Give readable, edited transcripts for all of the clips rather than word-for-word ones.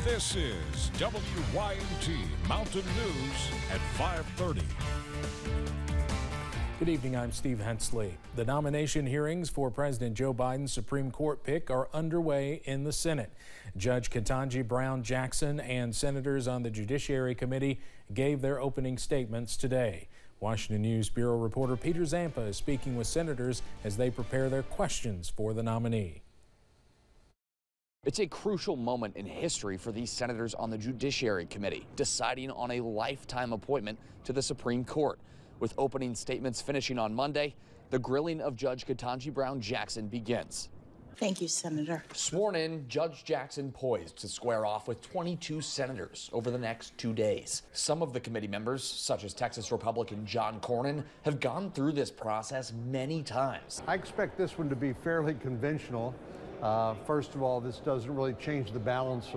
This is WYNT Mountain News at 5:30. Good evening, I'm Steve Hensley. The nomination hearings for President Joe Biden's Supreme Court pick are underway in the Senate. Judge Ketanji Brown Jackson and senators on the Judiciary Committee gave their opening statements today. Washington News Bureau reporter Peter Zampa is speaking with senators as they prepare their questions for the nominee. It's a crucial moment in history for these senators on the Judiciary Committee, deciding on a lifetime appointment to the Supreme Court. With opening statements finishing on Monday, the grilling of Judge Ketanji Brown Jackson begins. Thank you, Senator. Sworn in, Judge Jackson poised to square off with 22 senators over the next 2 days. Some of the committee members, such as Texas Republican John Cornyn, have gone through this process many times. I expect this one to be fairly conventional. First of all, this doesn't really change the balance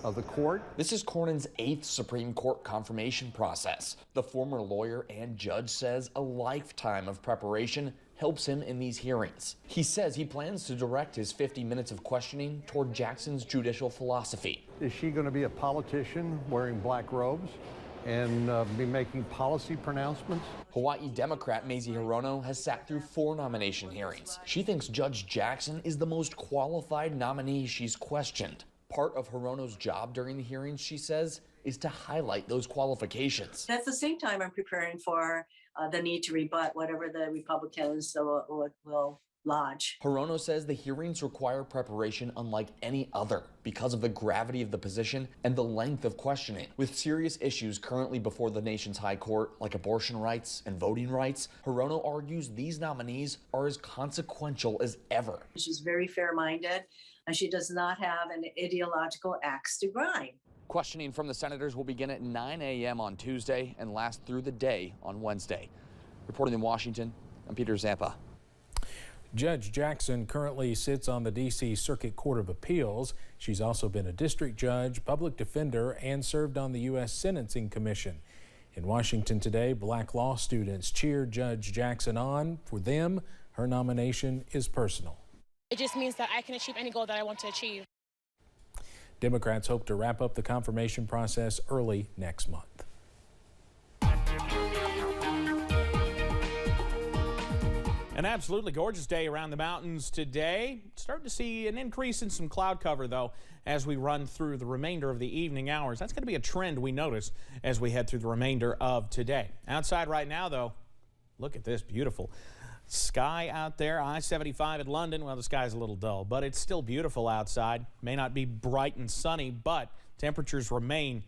of the court. This is Cornyn's 8th Supreme Court confirmation process. The former lawyer and judge says a lifetime of preparation helps him in these hearings. He says he plans to direct his 50 minutes of questioning toward Jackson's judicial philosophy. Is she going to be a politician wearing black robes and be making policy pronouncements? Hawaii Democrat Mazie Hirono has sat through 4 nomination hearings. She thinks Judge Jackson is the most qualified nominee she's questioned. Part of Hirono's job during the hearings, she says, is to highlight those qualifications. At the same time, I'm preparing for the need to rebut whatever the Republicans will lodge. Hirono says the hearings require preparation unlike any other because of the gravity of the position and the length of questioning. With serious issues currently before the nation's high court, like abortion rights and voting rights, Hirono argues these nominees are as consequential as ever. She's very fair-minded, and she does not have an ideological axe to grind. Questioning from the senators will begin at 9 a.m. on Tuesday and last through the day on Wednesday. Reporting in Washington, I'm Peter Zampa. Judge Jackson currently sits on the D.C. Circuit Court of Appeals. She's also been a district judge, public defender, and served on the U.S. Sentencing Commission. In Washington today, black law students cheered Judge Jackson on. For them, her nomination is personal. It just means that I can achieve any goal that I want to achieve. Democrats hope to wrap up the confirmation process early next month. An absolutely gorgeous day around the mountains today. Starting to see an increase in some cloud cover, though, as we run through the remainder of the evening hours. That's going to be a trend we notice as we head through the remainder of today. Outside right now, though, look at this beautiful sky out there. I-75 at London. Well, the sky's a little dull, but it's still beautiful outside. May not be bright and sunny, but temperatures remain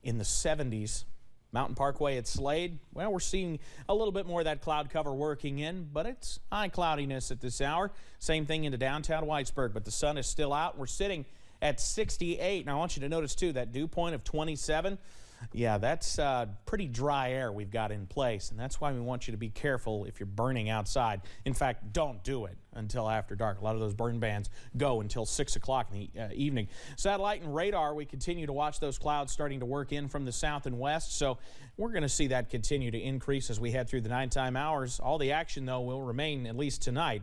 in the 70s. Mountain Parkway at Slade, well, we're seeing a little bit more of that cloud cover working in, but it's high cloudiness at this hour. Same thing into downtown Whitesburg, but the sun is still out. We're sitting at 68. Now, I want you to notice, too, that dew point of 27. Yeah, that's pretty dry air we've got in place, and that's why we want you to be careful if you're burning outside. In fact, don't do it until after dark. A lot of those burn bans go until 6 o'clock in the evening. Satellite and radar, we continue to watch those clouds starting to work in from the south and west, so we're going to see that continue to increase as we head through the nighttime hours. All the action, though, will remain, at least tonight,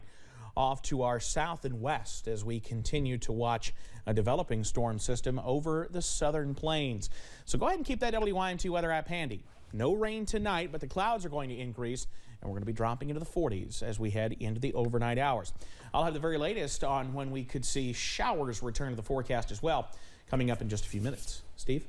off to our south and west as we continue to watch a developing storm system over the southern plains. So go ahead and keep that WYNT weather app handy. No rain tonight, but the clouds are going to increase, and we're going to be dropping into the 40s as we head into the overnight hours. I'll have the very latest on when we could see showers return to the forecast as well, coming up in just a few minutes. Steve?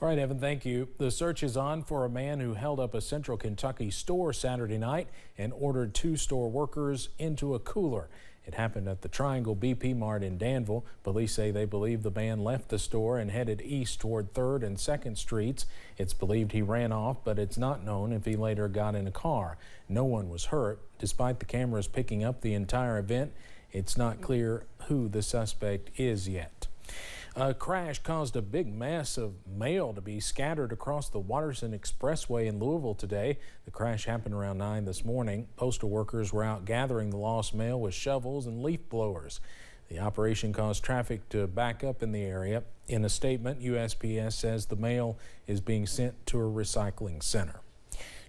All right, Evan, thank you. The search is on for a man who held up a Central Kentucky store Saturday night and ordered 2 store workers into a cooler. It happened at the Triangle BP Mart in Danville. Police say they believe the man left the store and headed east toward 3rd and 2nd Streets. It's believed he ran off, but it's not known if he later got in a car. No one was hurt. Despite the cameras picking up the entire event, it's not clear who the suspect is yet. A crash caused a big mass of mail to be scattered across the Watterson Expressway in Louisville today. The crash happened around 9 this morning. Postal workers were out gathering the lost mail with shovels and leaf blowers. The operation caused traffic to back up in the area. In a statement, USPS says the mail is being sent to a recycling center.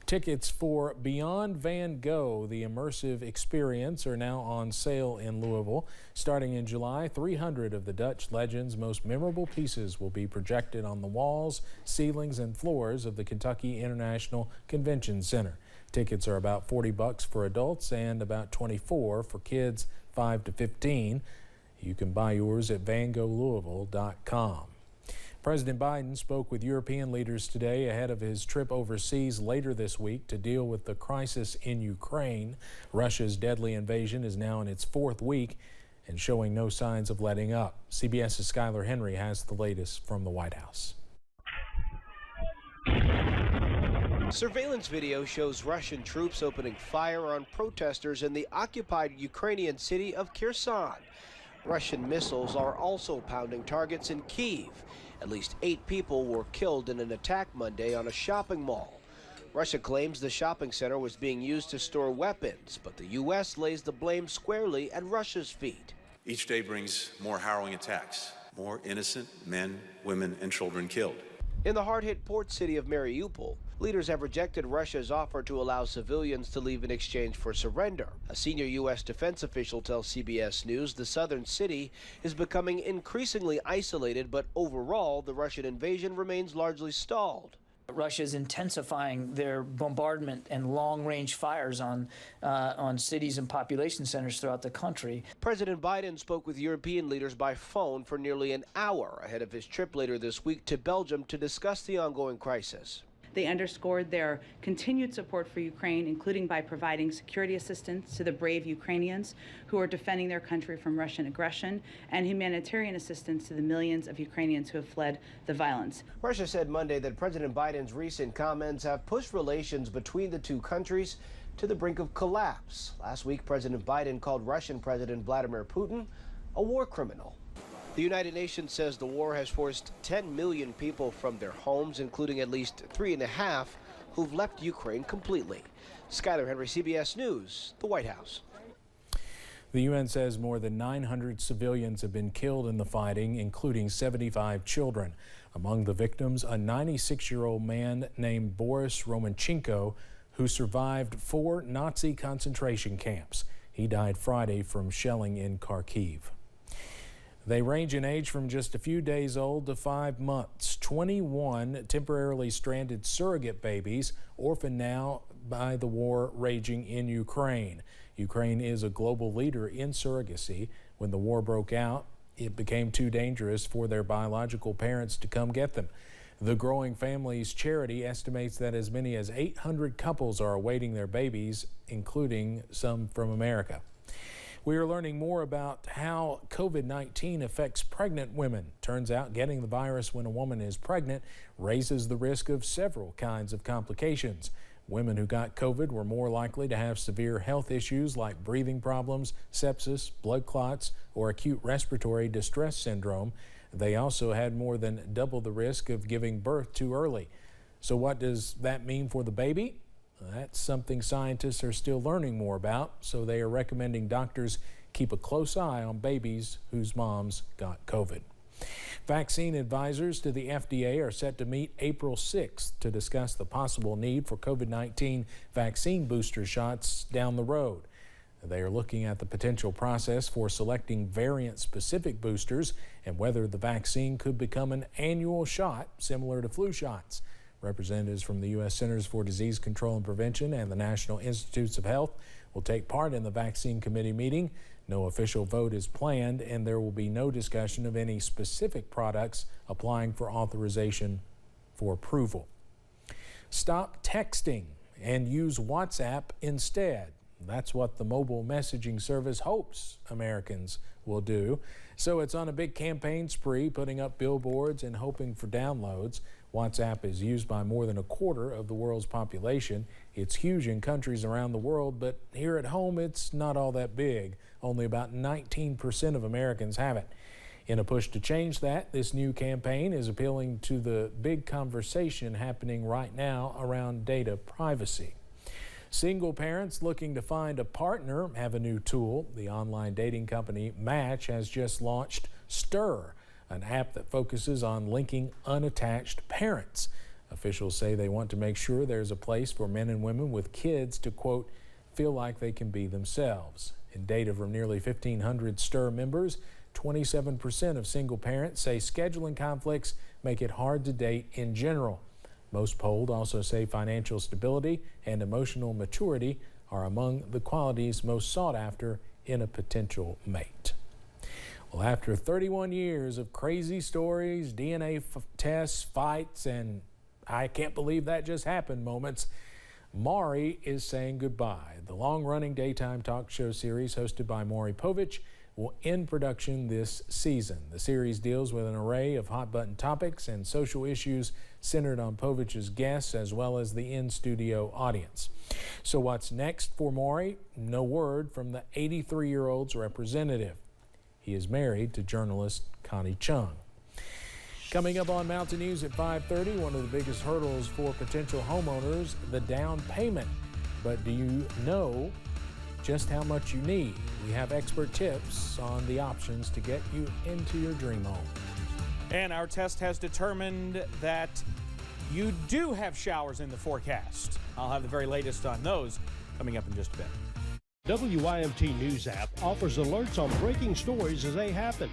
Tickets for Beyond Van Gogh, the immersive experience, are now on sale in Louisville. Starting in July, 300 of the Dutch legend's most memorable pieces will be projected on the walls, ceilings, and floors of the Kentucky International Convention Center. Tickets are about $40 for adults and about $24 for kids 5 to 15. You can buy yours at vangolouisville.com. President Biden spoke with European leaders today ahead of his trip overseas later this week to deal with the crisis in Ukraine. Russia's deadly invasion is now in its 4th week and showing no signs of letting up. CBS's Skylar Henry has the latest from the White House. Surveillance video shows Russian troops opening fire on protesters in the occupied Ukrainian city of Kherson. Russian missiles are also pounding targets in Kyiv. At least 8 people were killed in an attack Monday on a shopping mall. Russia claims the shopping center was being used to store weapons, but the U.S. lays the blame squarely at Russia's feet. Each day brings more harrowing attacks, more innocent men, women, and children killed. In the hard-hit port city of Mariupol, leaders have rejected Russia's offer to allow civilians to leave in exchange for surrender. A senior U.S. defense official tells CBS News the southern city is becoming increasingly isolated, but overall, the Russian invasion remains largely stalled. Russia is intensifying their bombardment and long-range fires on cities and population centers throughout the country. President Biden spoke with European leaders by phone for nearly an hour ahead of his trip later this week to Belgium to discuss the ongoing crisis. They underscored their continued support for Ukraine, including by providing security assistance to the brave Ukrainians who are defending their country from Russian aggression, and humanitarian assistance to the millions of Ukrainians who have fled the violence. Russia said Monday that President Biden's recent comments have pushed relations between the two countries to the brink of collapse. Last week, President Biden called Russian President Vladimir Putin a war criminal. The United Nations says the war has forced 10 million people from their homes, including at least 3.5 who've left Ukraine completely. Skylar Henry, CBS News, the White House. The UN says more than 900 civilians have been killed in the fighting, including 75 children. Among the victims, a 96-year-old man named Boris Romanchenko, who survived 4 Nazi concentration camps. He died Friday from shelling in Kharkiv. They range in age from just a few days old to 5 months. 21 temporarily stranded surrogate babies, orphaned now by the war raging in Ukraine. Ukraine is a global leader in surrogacy. When the war broke out, it became too dangerous for their biological parents to come get them. The Growing Families charity estimates that as many as 800 couples are awaiting their babies, including some from America. We are learning more about how COVID-19 affects pregnant women. Turns out getting the virus when a woman is pregnant raises the risk of several kinds of complications. Women who got COVID were more likely to have severe health issues like breathing problems, sepsis, blood clots, or acute respiratory distress syndrome. They also had more than double the risk of giving birth too early. So what does that mean for the baby? That's something scientists are still learning more about, so they are recommending doctors keep a close eye on babies whose moms got COVID. Vaccine advisors to the FDA are set to meet April 6th to discuss the possible need for COVID-19 vaccine booster shots down the road. They are looking at the potential process for selecting variant-specific boosters and whether the vaccine could become an annual shot similar to flu shots. Representatives from the U.S. Centers for Disease Control and Prevention and the National Institutes of Health will take part in the vaccine committee meeting. No official vote is planned, and there will be no discussion of any specific products applying for authorization for approval. Stop texting and use WhatsApp instead. That's what the mobile messaging service hopes Americans will do. So it's on a big campaign spree, putting up billboards and hoping for downloads. WhatsApp is used by more than a quarter of the world's population. It's huge in countries around the world, but here at home it's not all that big. Only about 19% of Americans have it. In a push to change that, this new campaign is appealing to the big conversation happening right now around data privacy. Single parents looking to find a partner have a new tool. The online dating company Match has just launched Stir, an app that focuses on linking unattached parents. Officials say they want to make sure there's a place for men and women with kids to, quote, feel like they can be themselves. In data from nearly 1,500 STIR members, 27% of single parents say scheduling conflicts make it hard to date in general. Most polled also say financial stability and emotional maturity are among the qualities most sought after in a potential mate. Well, after 31 years of crazy stories, DNA tests, fights, and I can't believe that just happened moments, Maury is saying goodbye. The long-running daytime talk show series hosted by Maury Povich will end production this season. The series deals with an array of hot-button topics and social issues centered on Povich's guests as well as the in-studio audience. So what's next for Maury? No word from the 83-year-old's representative. He is married to journalist Connie Chung. Coming up on Mountain News at 5:30, one of the biggest hurdles for potential homeowners, the down payment. But do you know just how much you need? We have expert tips on the options to get you into your dream home. And our test has determined that you do have showers in the forecast. I'll have the very latest on those coming up in just a bit. WYMT News app offers alerts on breaking stories as they happen.